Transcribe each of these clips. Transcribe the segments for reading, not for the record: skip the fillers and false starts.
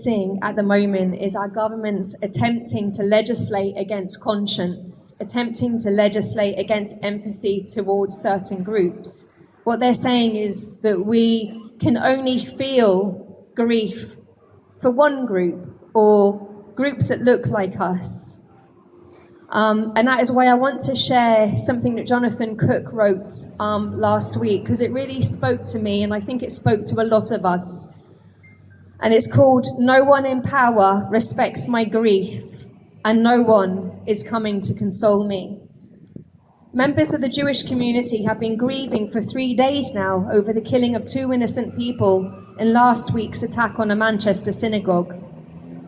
witnessing at the moment is our governments attempting to legislate against conscience, attempting to legislate against empathy towards certain groups. What they're saying is that we can only feel grief for one group or groups that look like us. And that is why I want to share something that Jonathan Cook wrote last week, because it really spoke to me, and I think it spoke to a lot of us. And it's called "No One in Power Respects My Grief, and No One is Coming to Console Me." Members of the Jewish community have been grieving for 3 days now over the killing of 2 innocent people in last week's attack on a Manchester synagogue.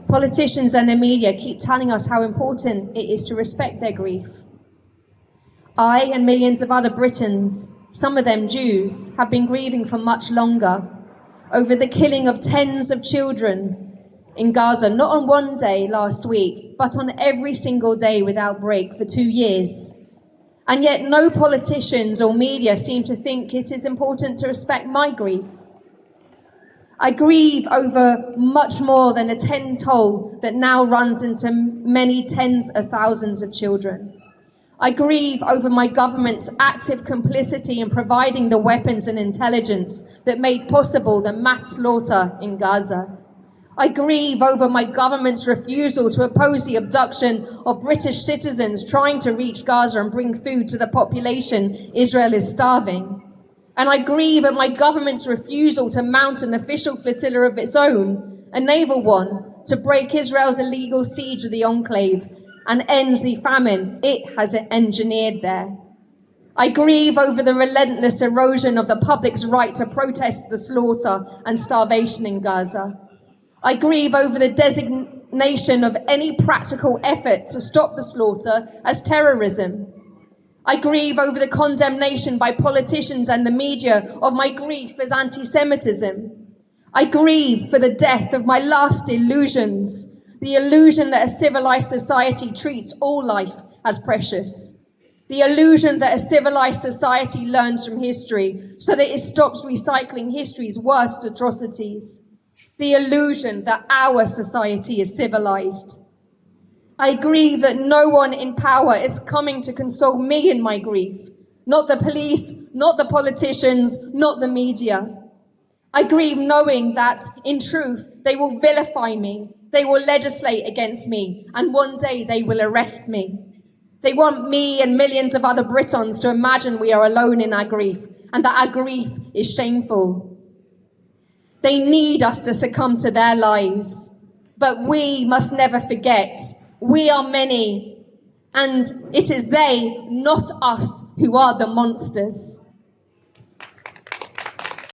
Politicians and the media keep telling us how important it is to respect their grief. I and millions of other Britons, some of them Jews, have been grieving for much longer over the killing of tens of children in Gaza, not on one day last week, but on every single day without break for 2 years. And yet no politicians or media seem to think it is important to respect my grief. I grieve over much more than a 10 toll that now runs into many tens of thousands of children. I grieve over my government's active complicity in providing the weapons and intelligence that made possible the mass slaughter in Gaza. I grieve over my government's refusal to oppose the abduction of British citizens trying to reach Gaza and bring food to the population Israel is starving. And I grieve at my government's refusal to mount an official flotilla of its own, a naval one, to break Israel's illegal siege of the enclave and end the famine it has engineered there. I grieve over the relentless erosion of the public's right to protest the slaughter and starvation in Gaza. I grieve over the designation of any practical effort to stop the slaughter as terrorism. I grieve over the condemnation by politicians and the media of my grief as anti-Semitism. I grieve for the death of my last illusions, the illusion that a civilized society treats all life as precious, the illusion that a civilized society learns from history so that it stops recycling history's worst atrocities, the illusion that our society is civilized. I grieve that no one in power is coming to console me in my grief. Not the police, not the politicians, not the media. I grieve knowing that, in truth, they will vilify me, they will legislate against me, and one day they will arrest me. They want me and millions of other Britons to imagine we are alone in our grief, and that our grief is shameful. They need us to succumb to their lies, but we must never forget we are many, and it is they, not us, who are the monsters.